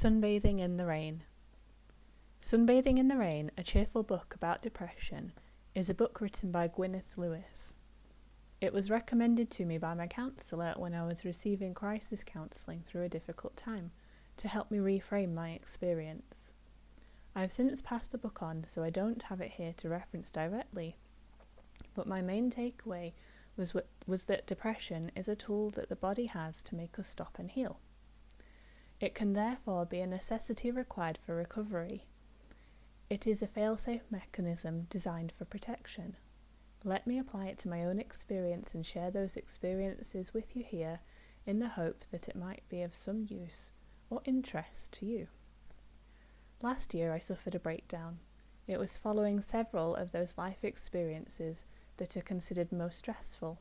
Sunbathing in the Rain. Sunbathing in the Rain, a cheerful book about depression, is a book written by Gwyneth Lewis. It was recommended to me by my counsellor when I was receiving crisis counselling through a difficult time, to help me reframe my experience. I have since passed the book on, so I don't have it here to reference directly, but my main takeaway was that depression is a tool that the body has to make us stop and heal. It can therefore be a necessity required for recovery. It is a fail-safe mechanism designed for protection. Let me apply it to my own experience and share those experiences with you here in the hope that it might be of some use or interest to you. Last year I suffered a breakdown. It was following several of those life experiences that are considered most stressful.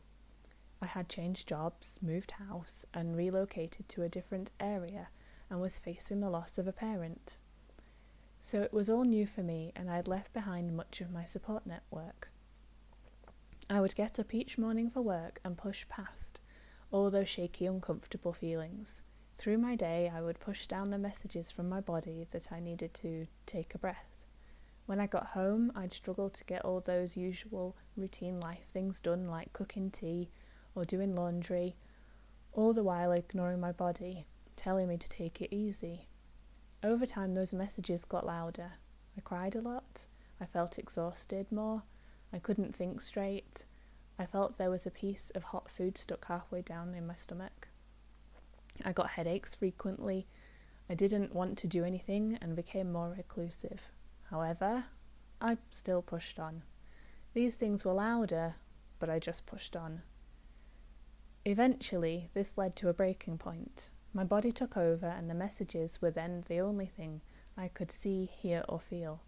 I had changed jobs, moved house, and relocated to a different area and was facing the loss of a parent. So it was all new for me, and I had left behind much of my support network. I would get up each morning for work and push past all those shaky, uncomfortable feelings. Through my day, I would push down the messages from my body that I needed to take a breath. When I got home, I'd struggle to get all those usual routine life things done, like cooking tea or doing laundry, all the while ignoring my body, telling me to take it easy. Over time, those messages got louder. I cried a lot. I felt exhausted more. I couldn't think straight. I felt there was a piece of hot food stuck halfway down in my stomach. I got headaches frequently. I didn't want to do anything and became more reclusive. However, I still pushed on. These things were louder, but I just pushed on. Eventually, this led to a breaking point. My body took over, and the messages were then the only thing I could see, hear, or feel.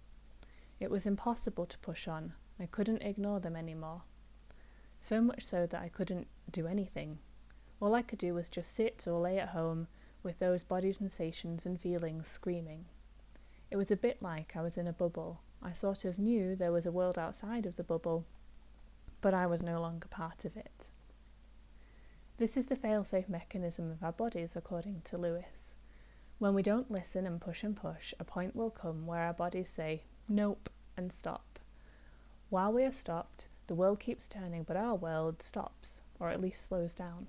It was impossible to push on. I couldn't ignore them anymore. So much so that I couldn't do anything. All I could do was just sit or lay at home with those body sensations and feelings screaming. It was a bit like I was in a bubble. I sort of knew there was a world outside of the bubble, but I was no longer part of it. This is the fail-safe mechanism of our bodies, according to Lewis. When we don't listen and push, a point will come where our bodies say, nope, and stop. While we are stopped, the world keeps turning, but our world stops, or at least slows down.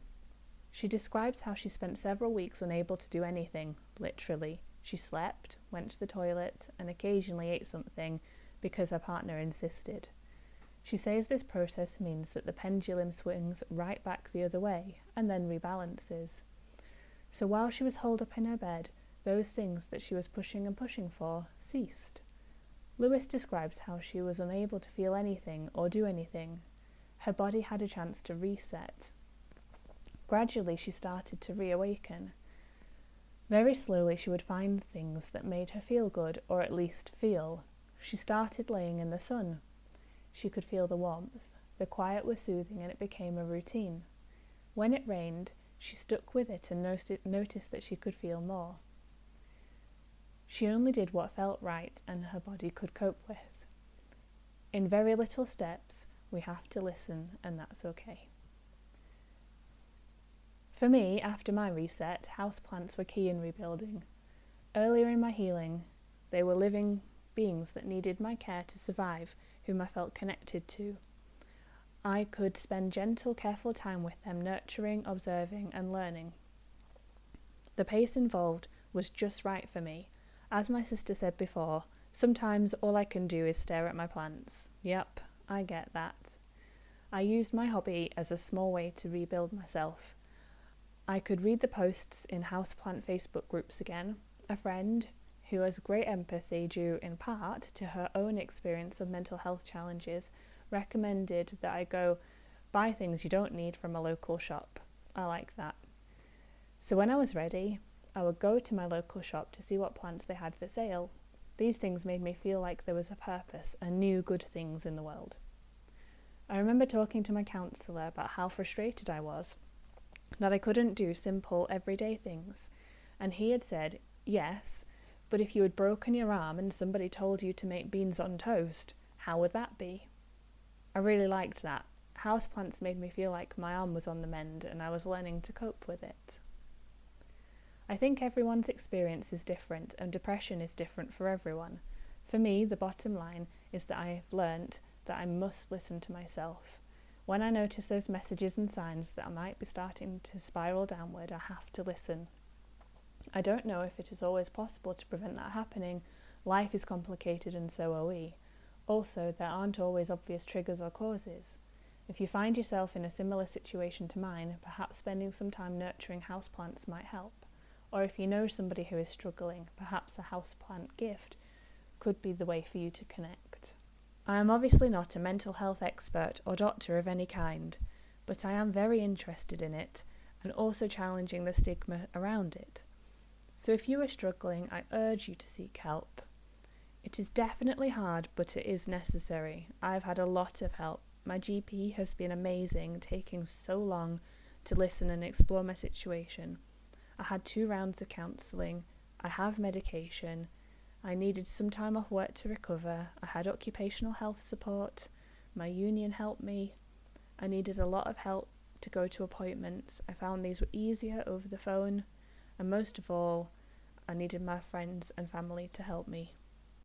She describes how she spent several weeks unable to do anything, literally. She slept, went to the toilet, and occasionally ate something because her partner insisted. She says this process means that the pendulum swings right back the other way and then rebalances. So while she was holed up in her bed, those things that she was pushing for ceased. Lewis describes how she was unable to feel anything or do anything. Her body had a chance to reset. Gradually, she started to reawaken. Very slowly, she would find things that made her feel good, or at least feel. She started laying in the sun. She could feel the warmth. The quiet was soothing, and it became a routine. When it rained, she stuck with it and noticed that she could feel more. She only did what felt right and her body could cope with. In very little steps, we have to listen, and that's okay. For me, after my reset, houseplants were key in rebuilding. Earlier in my healing, they were living beings that needed my care to survive, whom I felt connected to. I could spend gentle, careful time with them, nurturing, observing, and learning. The pace involved was just right for me. As my sister said before, sometimes all I can do is stare at my plants. Yep, I get that. I used my hobby as a small way to rebuild myself. I could read the posts in houseplant Facebook groups again. A friend, who has great empathy due in part to her own experience of mental health challenges, recommended that I go buy things you don't need from a local shop. I like that. So when I was ready, I would go to my local shop to see what plants they had for sale. These things made me feel like there was a purpose and new good things in the world. I remember talking to my counsellor about how frustrated I was, that I couldn't do simple, everyday things. And he had said, yes, but if you had broken your arm and somebody told you to make beans on toast, how would that be? I really liked that. Houseplants made me feel like my arm was on the mend and I was learning to cope with it. I think everyone's experience is different and depression is different for everyone. For me, the bottom line is that I have learnt that I must listen to myself. When I notice those messages and signs that I might be starting to spiral downward, I have to listen. I don't know if it is always possible to prevent that happening. Life is complicated and so are we. Also, there aren't always obvious triggers or causes. If you find yourself in a similar situation to mine, perhaps spending some time nurturing houseplants might help. Or if you know somebody who is struggling, perhaps a houseplant gift could be the way for you to connect. I am obviously not a mental health expert or doctor of any kind, but I am very interested in it and also challenging the stigma around it. So if you are struggling, I urge you to seek help. It is definitely hard, but it is necessary. I've had a lot of help. My GP has been amazing, taking so long to listen and explore my situation. I had 2 rounds of counselling. I have medication. I needed some time off work to recover. I had occupational health support. My union helped me. I needed a lot of help to go to appointments. I found these were easier over the phone. And most of all, I needed my friends and family to help me.